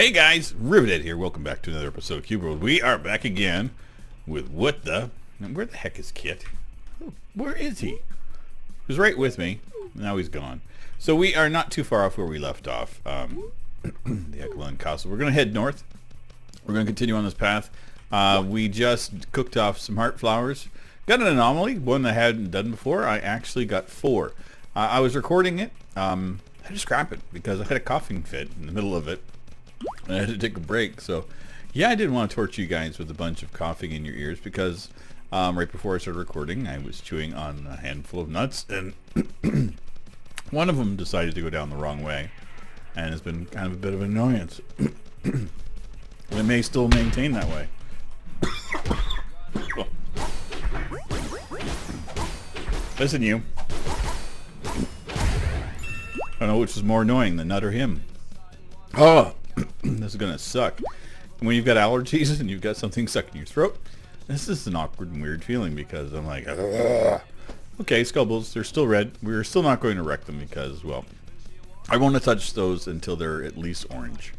Hey guys, Rivet here. Welcome back to another episode of Cube World. We are back again with what the... Where the heck is Kit? Where is he? He was right with me. Now he's gone. So we are not too far off where we left off. The E11 Castle. We're going to head north. We're going to continue on this path. We just cooked off some heart flowers. Got an anomaly, one I hadn't done before. I actually got 4. I was recording it. I had to scrap it because I had a coughing fit in the middle of it. I had to take a break, so yeah, I didn't want to torture you guys with a bunch of coughing in your ears because right before I started recording, I was chewing on a handful of nuts, and one of them decided to go down the wrong way, and it's been kind of a bit of an annoyance. It may still maintain that way. Listen, you. I don't know which is more annoying, the nut or him. Oh! This is gonna suck. When you've got allergies and you've got something stuck in your throat, this is an awkward and weird feeling because I'm like, ugh. Okay, Scubbles, they're still red. We're still not going to wreck them because, well, I won't touch those until they're at least orange.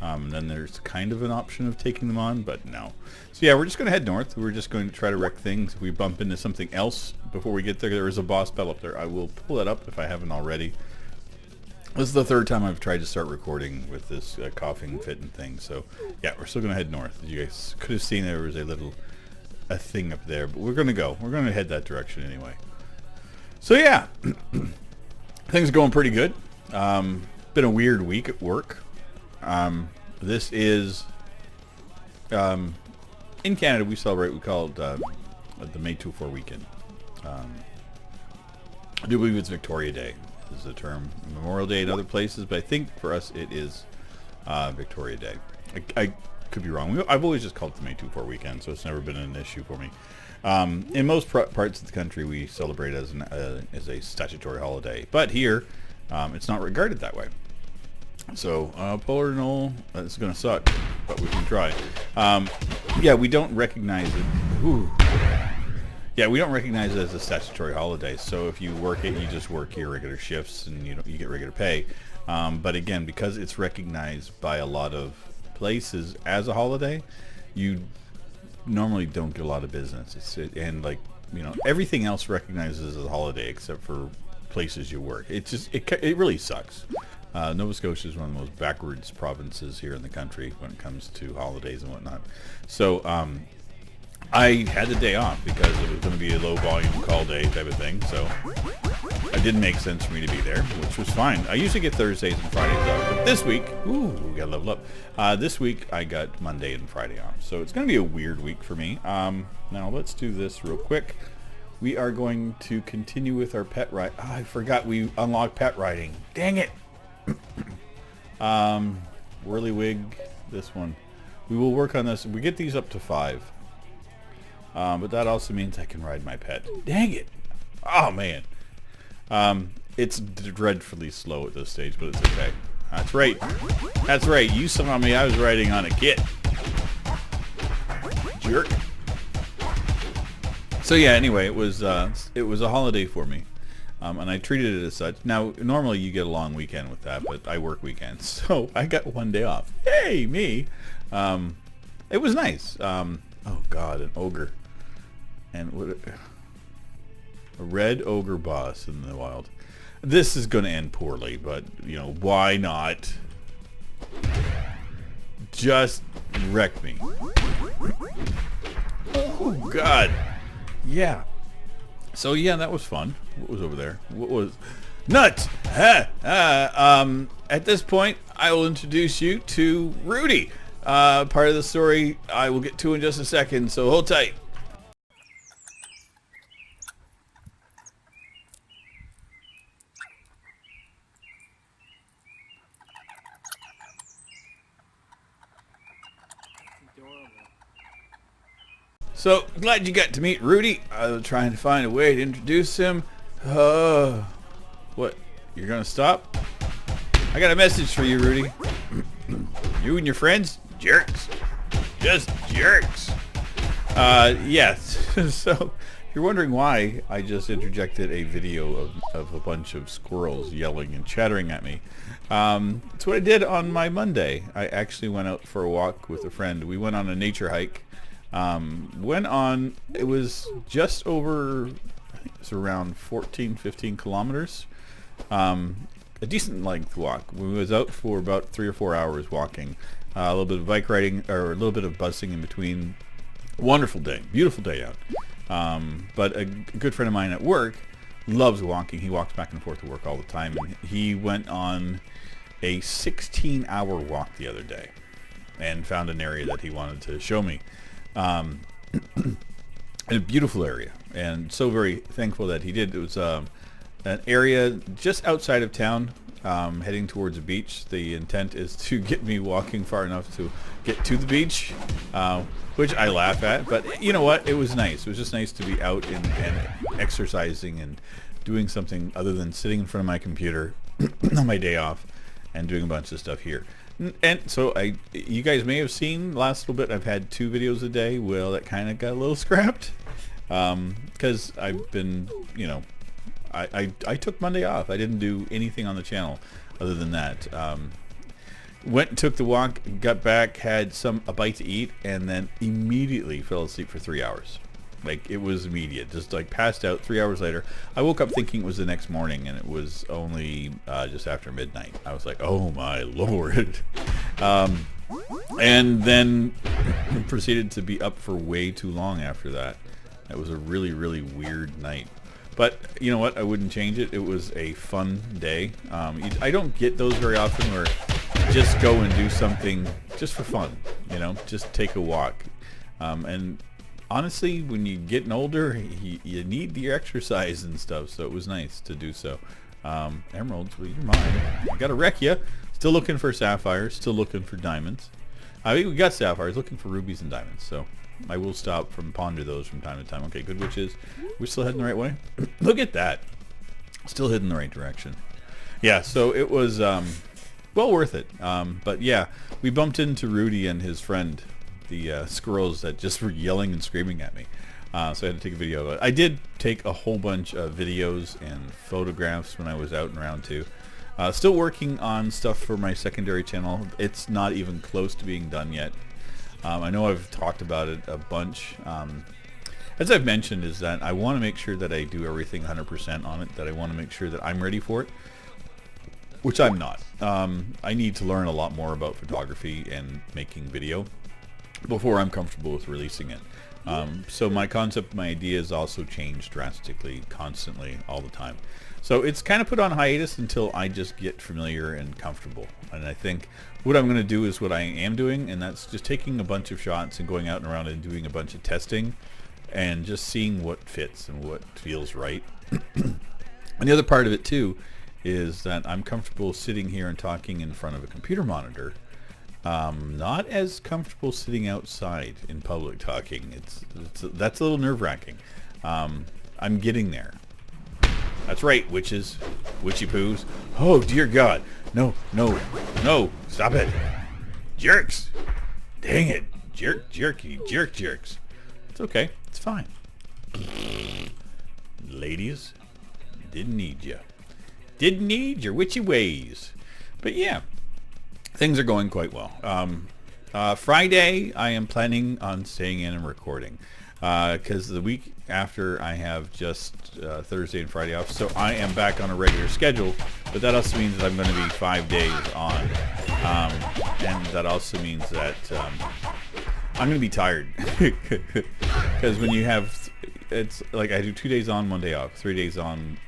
Then there's kind of an option of taking them on, but no. So yeah, we're just going to head north. We're just going to try to wreck things. If we bump into something else before we get there, there is a boss battle up there. I will pull that up if I haven't already. This is the 3rd time I've tried to start recording with this coughing fit and thing. So yeah, we're still going to head north. As you guys could have seen, there was a thing up there, but we're going to go. We're going to head that direction anyway. So yeah, things are going pretty good. Been a weird week at work. This is in Canada we celebrate, we call it the May 24 weekend. I do believe it's Victoria Day is the term. Memorial Day in other places, but I think for us it is Victoria Day. I could be wrong. I've always just called it the May 24 weekend, so it's never been an issue for me. In most parts of the country we celebrate as a statutory holiday, but here it's not regarded that way. So Polar Knoll, that's gonna suck, but we can try. Yeah, we don't recognize it. Ooh. Yeah, we don't recognize it as a statutory holiday. So if you work it, you just work your regular shifts and you get regular pay. But again, because it's recognized by a lot of places as a holiday, you normally don't get a lot of business. And like, you know, everything else recognizes as a holiday except for places you work. It really sucks. Nova Scotia is one of the most backwards provinces here in the country when it comes to holidays and whatnot. So I had the day off because it was going to be a low volume call day type of thing. So it didn't make sense for me to be there, which was fine. I usually get Thursdays and Fridays off, but this week, ooh, we got to level up. This week I got Monday and Friday off. So it's going to be a weird week for me. Now let's do this real quick. We are going to continue with our pet ride. Oh, I forgot we unlocked pet riding. Dang it. Whirlywig, this one. We will work on this. We get these up to 5. But that also means I can ride my pet. Dang it. Oh, man. It's dreadfully slow at this stage, but it's okay. That's right. That's right. You saw me. I was riding on a Kit. Jerk. So yeah, anyway, it was a holiday for me. And I treated it as such. Now, normally you get a long weekend with that, but I work weekends, so I got one day off. Hey, me! It was nice. Oh God, an ogre, and what? A red ogre boss in the wild. This is going to end poorly, but you know why not? Just wreck me. Oh God, yeah. So yeah, that was fun. What was over there? What was nuts? At this point, I will introduce you to Rudy. Part of the story I will get to in just a second. So hold tight. So, glad you got to meet Rudy. I was trying to find a way to introduce him. What? You're gonna stop? I got a message for you, Rudy. You and your friends? Jerks. Just jerks. Yes. So, you're wondering why I just interjected a video of a bunch of squirrels yelling and chattering at me, it's what I did on my Monday. I actually went out for a walk with a friend. We went on a nature hike. It was just over, I think it was around 14, 15 kilometers. A decent length walk. We was out for about 3 or 4 hours walking. A little bit of bike riding, or a little bit of bussing in between. Wonderful day. Beautiful day out. But a good friend of mine at work loves walking. He walks back and forth to work all the time. And he went on a 16-hour walk the other day and found an area that he wanted to show me. A beautiful area, and so very thankful that he did. It was an area just outside of town, heading towards the beach. The intent is to get me walking far enough to get to the beach, which I laugh at, but you know what? It was nice. It was just nice to be out and exercising and doing something other than sitting in front of my computer on my day off and doing a bunch of stuff here. And so you guys may have seen last little bit, I've had 2 videos a day. Well, that kind of got a little scrapped because I've been, you know, I took Monday off. I didn't do anything on the channel other than that. Went and took the walk, got back, had a bite to eat, and then immediately fell asleep for 3 hours. Like, it was immediate. Just like passed out. 3 hours later, I woke up thinking it was the next morning, and it was only just after midnight. I was like, oh my Lord. And then proceeded to be up for way too long after that. That was a really, really weird night. But you know what? I wouldn't change it. It was a fun day. I don't get those very often where you just go and do something just for fun. You know, just take a walk. And honestly, when you're getting older, you need the exercise and stuff. So it was nice to do so. Emeralds, well, you're mine. I got to wreck you. Still looking for sapphires. Still looking for diamonds. I mean, we got sapphires. Looking for rubies and diamonds. So I will stop from ponder those from time to time. Okay, good witches. We're still heading the right way. Look at that. Still heading the right direction. Yeah, so it was well worth it. But yeah, we bumped into Rudy and his friend, the squirrels that just were yelling and screaming at me. So I had to take a video of it. I did take a whole bunch of videos and photographs when I was out and around too. Still working on stuff for my secondary channel. It's not even close to being done yet. I know I've talked about it a bunch. As I've mentioned, is that I want to make sure that I do everything 100% on it, that I want to make sure that I'm ready for it, which I'm not. I need to learn a lot more about photography and making video before I'm comfortable with releasing it. So my concept, my ideas also change drastically, constantly, all the time. So it's kind of put on hiatus until I just get familiar and comfortable. And I think what I'm going to do is what I am doing, and that's just taking a bunch of shots and going out and around and doing a bunch of testing and just seeing what fits and what feels right. And the other part of it too is that I'm comfortable sitting here and talking in front of a computer monitor. Not as comfortable sitting outside in public talking. That's a little nerve-wracking. I'm getting there. That's right, witches, witchy poos. Oh dear God, no, stop it, jerks! Dang it, jerks. It's okay, it's fine. Ladies, didn't need your witchy ways. But yeah, things are going quite well. Friday, I am planning on staying in and recording because the week after I have just Thursday and Friday off, so I am back on a regular schedule. But that also means that I'm going to be 5 days on, and that also means that I'm going to be tired because when you have, it's like I do 2 days on, 1 day off, 3 days on,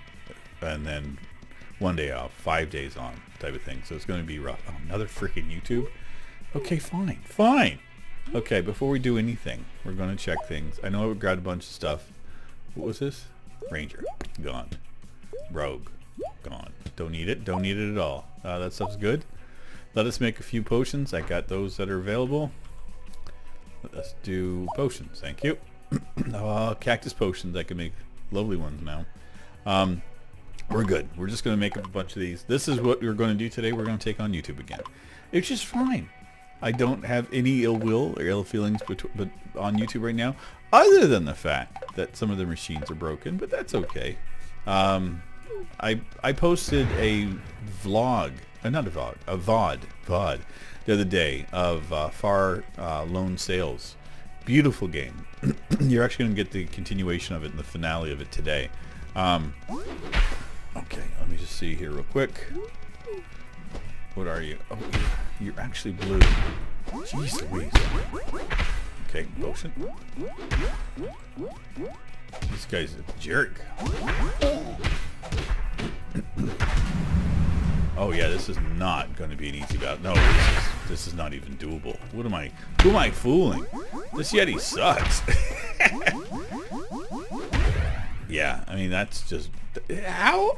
and then 1 day off, 5 days on type of thing. So it's going to be rough. Oh, another freaking YouTube. Okay, fine. Okay, before we do anything, we're going to check things. I know I grabbed a bunch of stuff. What was this? Ranger. Gone. Rogue. Gone. Don't need it at all. That stuff's good. Let us make a few potions. I got those that are available. Let's do potions. Thank you. Cactus potions. I can make lovely ones now. We're good. We're just going to make up a bunch of these. This is what we're going to do today. We're going to take on YouTube again. It's just fine. I don't have any ill will or ill feelings but on YouTube right now, other than the fact that some of the machines are broken, but that's okay. I posted a vlog, not a vlog, a VOD the other day of Far Lone Sails. Beautiful game. You're actually going to get the continuation of it and the finale of it today. Okay, let me just see here real quick. What are you? Oh, you're actually blue. Jeez Louise. Okay, potion. This guy's a jerk. Oh yeah, this is not going to be an easy battle. No, this is not even doable. What am I? Who am I fooling? This Yeti sucks. Yeah, I mean that's just how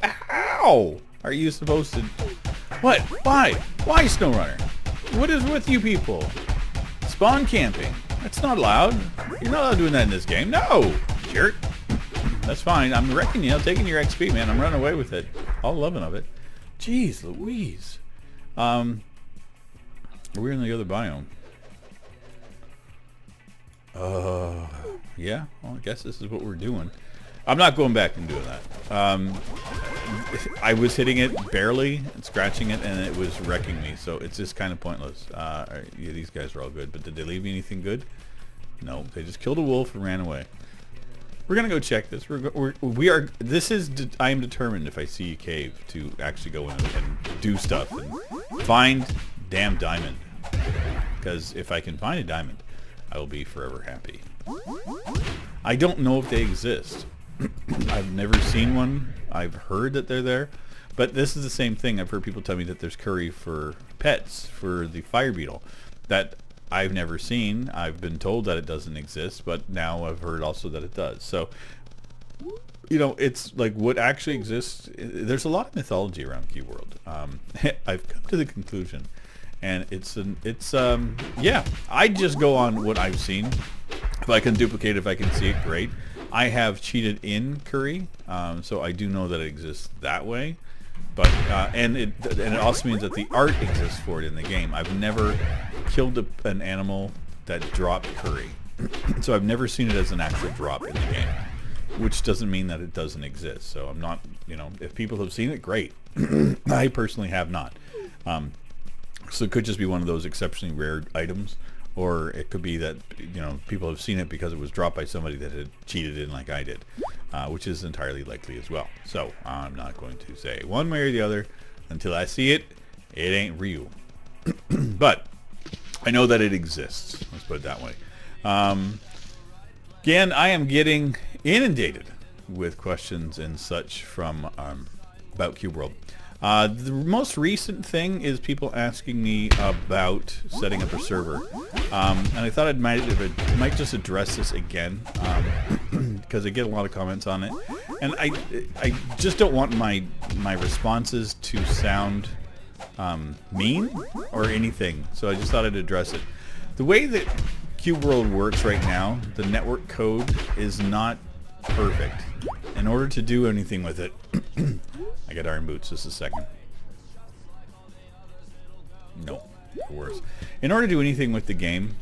are you supposed to? What? Why SnowRunner? What is with you people? Spawn camping. That's not allowed. You're not allowed doing that in this game. No, jerk. That's fine. I'm wrecking you. I'm taking your XP, man. I'm running away with it. All loving of it. Jeez Louise. We're in the other biome. Yeah. Well, I guess this is what we're doing. I'm not going back and doing that. I was hitting it barely and scratching it, and it was wrecking me. So it's just kind of pointless. Yeah, these guys are all good, but did they leave me anything good? No. They just killed a wolf and ran away. We're gonna go check this. I am determined if I see a cave to actually go in and do stuff and find damn diamond. Because if I can find a diamond, I will be forever happy. I don't know if they exist. I've never seen one. I've heard that they're there, but this is the same thing. I've heard people tell me that there's curry for pets for the fire beetle that I've never seen. I've been told that it doesn't exist, but now I've heard also that it does. So, you know, it's like what actually exists. There's a lot of mythology around Cube World. I've come to the conclusion, and yeah. I just go on what I've seen. If I can duplicate, if I can see it, great. I have cheated in curry, so I do know that it exists that way. But and it also means that the art exists for it in the game. I've never killed an animal that dropped curry, so I've never seen it as an actual drop in the game, which doesn't mean that it doesn't exist. So I'm not, you know, if people have seen it, great. I personally have not. So it could just be one of those exceptionally rare items, or it could be that, you know, people have seen it because it was dropped by somebody that had cheated in like I did, which is entirely likely as well. So I'm not going to say one way or the other until I see it. It ain't real. But I know that it exists. Let's put it that way. Again, I am getting inundated with questions and such from about Cube World. The most recent thing is people asking me about setting up a server, and I thought I might just address this again because I get a lot of comments on it, and I just don't want my responses to sound mean or anything, so I just thought I'd address it. The way that Cube World works right now, the network code is not perfect. In order to do anything with it, I got iron boots. Just a second. No, worse. In order to do anything with the game,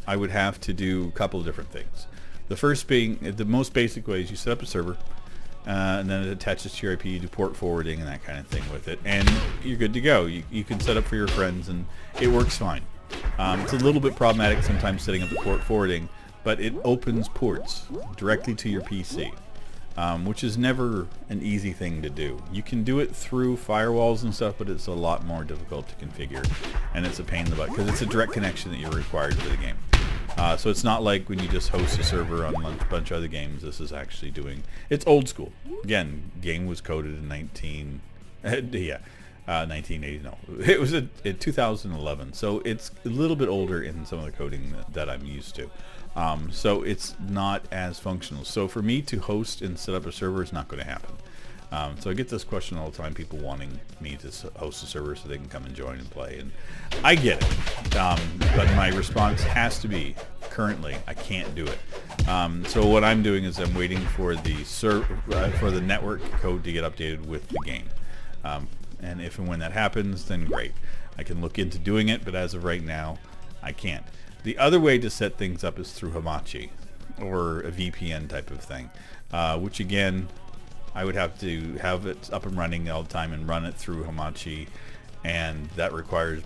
I would have to do a couple of different things. The first being, the most basic way is you set up a server, and then it attaches to your IP, you do port forwarding and that kind of thing with it, and you're good to go. You can set up for your friends, and it works fine. It's a little bit problematic sometimes setting up the port forwarding, but it opens ports directly to your PC. Which is never an easy thing to do. You can do it through firewalls and stuff, but it's a lot more difficult to configure, and it's a pain in the butt because it's a direct connection that you're required for the game. So it's not like when you just host a server on a bunch of other games. This is actually it's old school. Again, game was coded in 1980. No, it was in 2011. So it's a little bit older in some of the coding that I'm used to. So it's not as functional. So for me to host and set up a server is not going to happen. So I get this question all the time, people wanting me to host a server so they can come and join and play. And I get it. But my response has to be, currently, I can't do it. So what I'm doing is I'm waiting for the network code to get updated with the game. And if and when that happens, then great. I can look into doing it, but as of right now, I can't. The other way to set things up is through Hamachi. or a VPN type of thing, which again, I would have to have it up and running all the time and run it through Hamachi, and that requires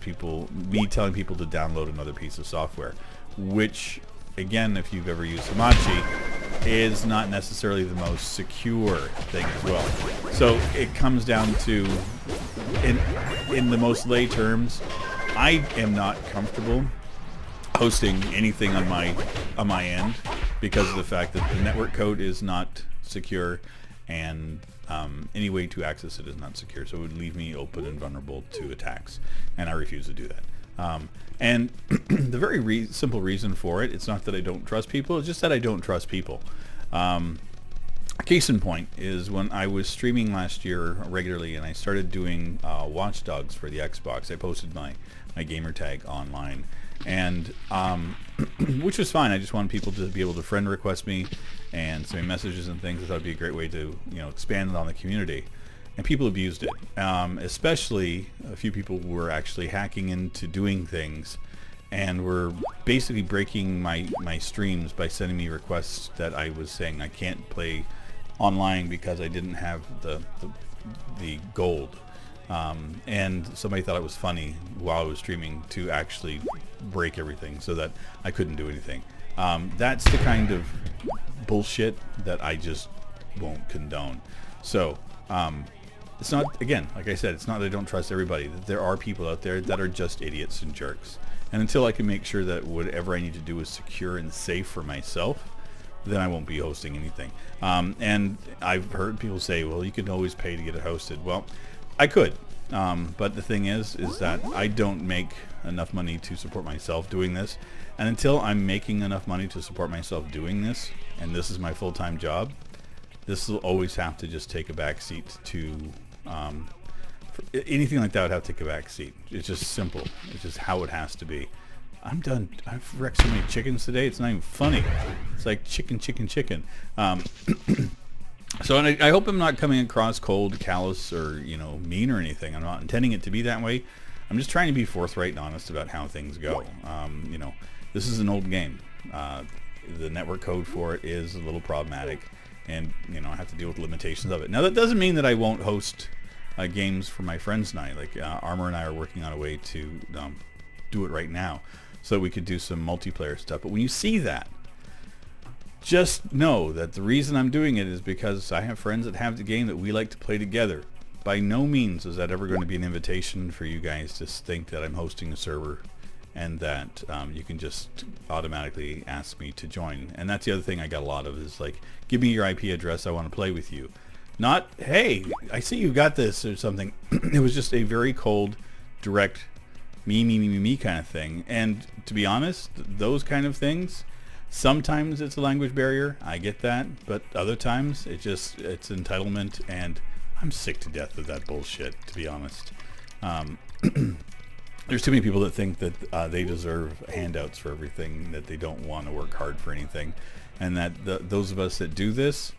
me telling people to download another piece of software, which again, if you've ever used Hamachi, is not necessarily the most secure thing as well. So it comes down to, in the most lay terms, I am not comfortable hosting anything on my end because of the fact that the network code is not secure, and any way to access it is not secure. So it would leave me open and vulnerable to attacks, and I refuse to do that. And the very simple reason for it, it's not that I don't trust people, it's just that I don't trust people. Case in point is when I was streaming last year regularly and I started doing Watch Dogs for the Xbox, I posted my gamer tag online, and which was fine. I just wanted people to be able to friend request me and send me messages and things. I thought it'd be a great way to, expand on the community. And people abused it, especially a few people were actually hacking into doing things and were basically breaking my streams by sending me requests that I was saying I can't play online because I didn't have the gold. And somebody thought it was funny while I was streaming to actually break everything so that I couldn't do anything. That's the kind of bullshit that I just won't condone. So, it's not, again, like I said, it's not that I don't trust everybody. There are people out there that are just idiots and jerks. And until I can make sure that whatever I need to do is secure and safe for myself, then I won't be hosting anything. And I've heard people say, well, you can always pay to get it hosted. Well, I could. But the thing is that I don't make enough money to support myself doing this. And until I'm making enough money to support myself doing this, and this is my full-time job, this will always have to just take a back seat to anything like that would have to take a back seat. It's just simple. It's just how it has to be. I'm done. I've wrecked so many chickens today. It's not even funny. It's like chicken. So and I hope I'm not coming across cold, callous, or mean or anything. I'm not intending it to be that way. I'm just trying to be forthright and honest about how things go. This is an old game. The network code for it is a little problematic, and I have to deal with limitations of it. Now that doesn't mean that I won't host games for my friends and I. Like Armor and I are working on a way to do it right now, so that we could do some multiplayer stuff. But when you see that, just know that the reason I'm doing it is because I have friends that have the game that we like to play together. By no means is that ever going to be an invitation for you guys to think that I'm hosting a server and that you can just automatically ask me to join. And that's the other thing I got a lot of is like, give me your IP address, I want to play with you. Not, hey, I see you got this or something. It was just a very cold, direct, me kind of thing. And to be honest, those kind of things, sometimes it's a language barrier, I get that, but other times it's entitlement, and I'm sick to death of that bullshit, to be honest. There's too many people that think that they deserve handouts for everything, that they don't want to work hard for anything, and that those of us that do this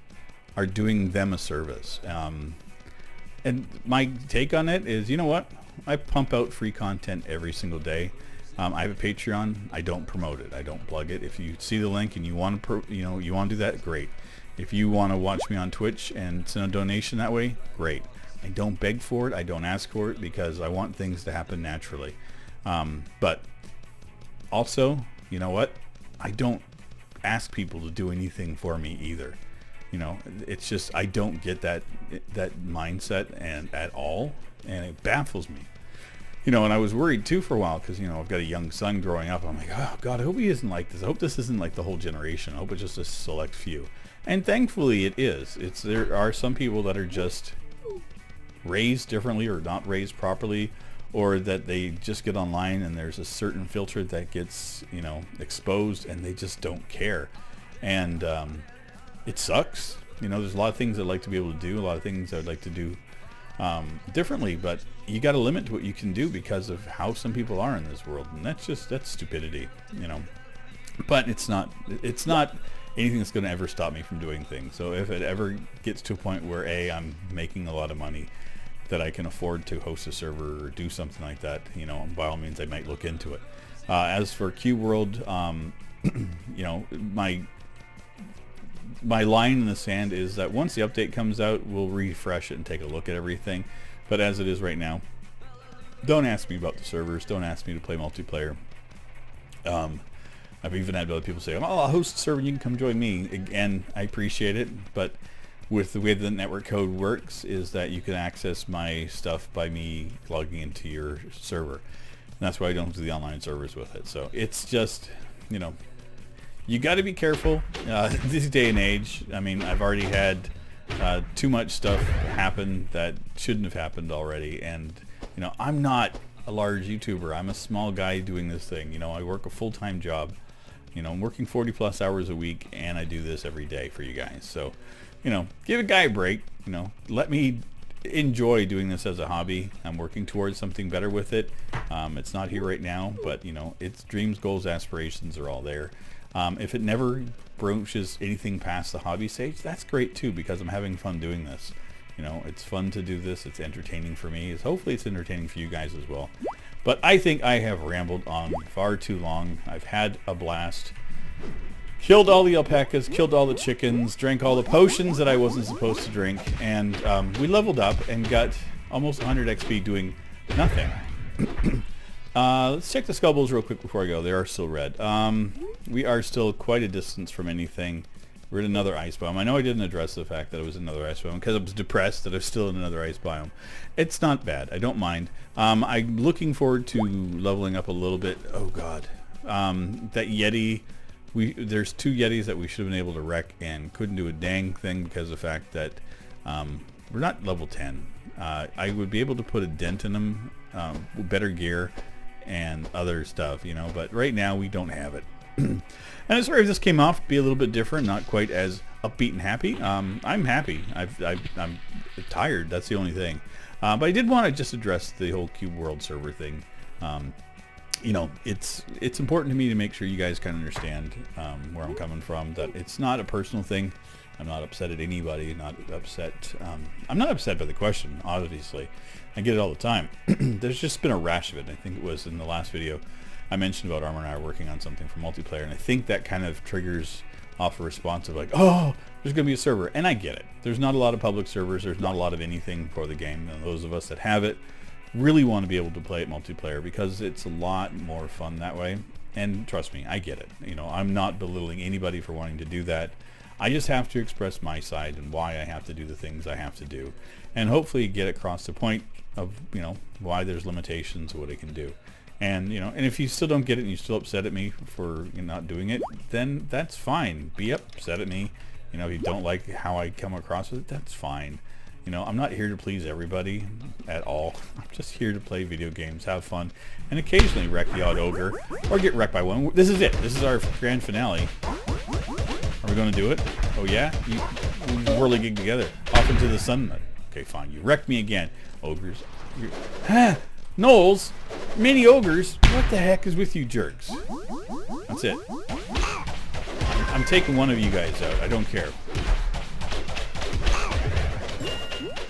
are doing them a service. And my take on it is, you know what? I pump out free content every single day. I have a Patreon. I don't promote it. I don't plug it. If you see the link and you want to, you want to do that, great. If you want to watch me on Twitch and send a donation that way, great. I don't beg for it. I don't ask for it because I want things to happen naturally. But also, you know what? I don't ask people to do anything for me either. It's just I don't get that mindset and at all, and it baffles me. And I was worried too for a while because I've got a young son growing up. I'm like, oh God, I hope he isn't like this. I hope this isn't like the whole generation. I hope it's just a select few. And thankfully it is. There are some people that are just raised differently or not raised properly, or that they just get online and there's a certain filter that gets exposed and they just don't care. And it sucks. There's a lot of things I'd like to be able to do, a lot of things I'd like to do differently, but you got a limit to what you can do because of how some people are in this world, and that's stupidity. But it's not anything that's going to ever stop me from doing things. So if it ever gets to a point where I'm making a lot of money that I can afford to host a server or do something like that, by all means I might look into it. As for Q World, my my line in the sand is that once the update comes out, we'll refresh it and take a look at everything. But as it is right now, don't ask me about the servers. Don't ask me to play multiplayer. I've even had other people say, "Oh, I'll host a server. You can come join me." Again, I appreciate it, but with the way the network code works, is that you can access my stuff by me logging into your server. And that's why I don't do the online servers with it. So it's just, you know, you got to be careful this day and age. I mean, I've already had too much stuff happen that shouldn't have happened already, and you know, I'm not a large YouTuber. I'm a small guy doing this thing. You know, I work a full-time job. You know, I'm working 40 plus hours a week, and I do this every day for you guys. So, you know, give a guy a break. You know, let me enjoy doing this as a hobby. I'm working towards something better with it. It's not here right now, but you know, it's dreams, goals, aspirations are all there. If it never broaches anything past the hobby stage, that's great too, because I'm having fun doing this. You know, it's fun to do this. It's entertaining for me. Hopefully it's entertaining for you guys as well. But I think I have rambled on far too long. I've had a blast. Killed all the alpacas, killed all the chickens, drank all the potions that I wasn't supposed to drink, and we leveled up and got almost 100 XP doing nothing. Let's check the scubbles real quick before I go. They are still red. We are still quite a distance from anything. We're in another ice biome. I know I didn't address the fact that it was another ice biome because I was depressed that I was still in another ice biome. It's not bad. I don't mind. I'm looking forward to leveling up a little bit. Oh God, that Yeti. There's 2 Yetis that we should have been able to wreck and couldn't do a dang thing because of the fact that we're not level 10. I would be able to put a dent in them, better gear and other stuff, you know. But right now we don't have it. And I'm sorry if this came off to be a little bit different, not quite as upbeat and happy. I'm happy. I'm tired. That's the only thing. But I did want to just address the whole Cube World server thing. You know, it's important to me to make sure you guys kind of understand where I'm coming from. That it's not a personal thing. I'm not upset at anybody. Not upset. I'm not upset by the question. Obviously, I get it all the time. There's just been a rash of it. I think it was in the last video I mentioned about Armor and I are working on something for multiplayer, and I think that kind of triggers off a response of like, oh, there's going to be a server. And I get it. There's not a lot of public servers. There's not a lot of anything for the game. And those of us that have it really want to be able to play it multiplayer because it's a lot more fun that way. And trust me, I get it. You know, I'm not belittling anybody for wanting to do that. I just have to express my side and why I have to do the things I have to do, and hopefully get across the point of, you know, why there's limitations of what I can do. And, you know, and if you still don't get it and you're still upset at me for, you know, not doing it, then that's fine. Be upset at me. You know, if you don't like how I come across with it, that's fine. You know, I'm not here to please everybody at all. I'm just here to play video games, have fun, and occasionally wreck the odd ogre or get wrecked by one. This is it. This is our grand finale. Are we going to do it? Oh yeah? We whirligig together. Off into the sun. Okay, fine. You wrecked me again. Ogres. Knowles, mini ogres, what the heck is with you jerks? That's it. I'm taking one of you guys out. I don't care.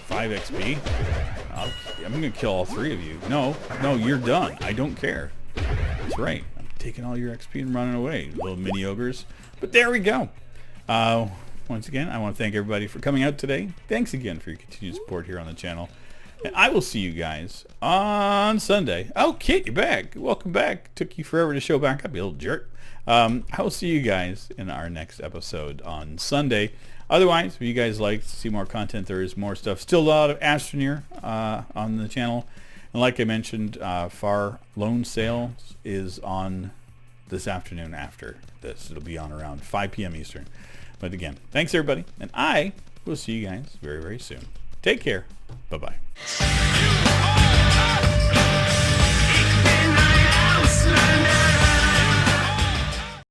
5 XP? I'm going to kill all 3 of you. No, you're done. I don't care. That's right. I'm taking all your XP and running away, little mini ogres. But there we go. Once again, I want to thank everybody for coming out today. Thanks again for your continued support here on the channel. And I will see you guys on Sunday. Oh, Kit, you're back. Welcome back. Took you forever to show back up, you little jerk. I will see you guys in our next episode on Sunday. Otherwise, if you guys like to see more content, there is more stuff. Still a lot of Astroneer on the channel. And like I mentioned, Far Loan Sale is on this afternoon after this. It'll be on around 5 p.m. Eastern. But again, thanks everybody. And I will see you guys very, very soon. Take care. Bye-bye.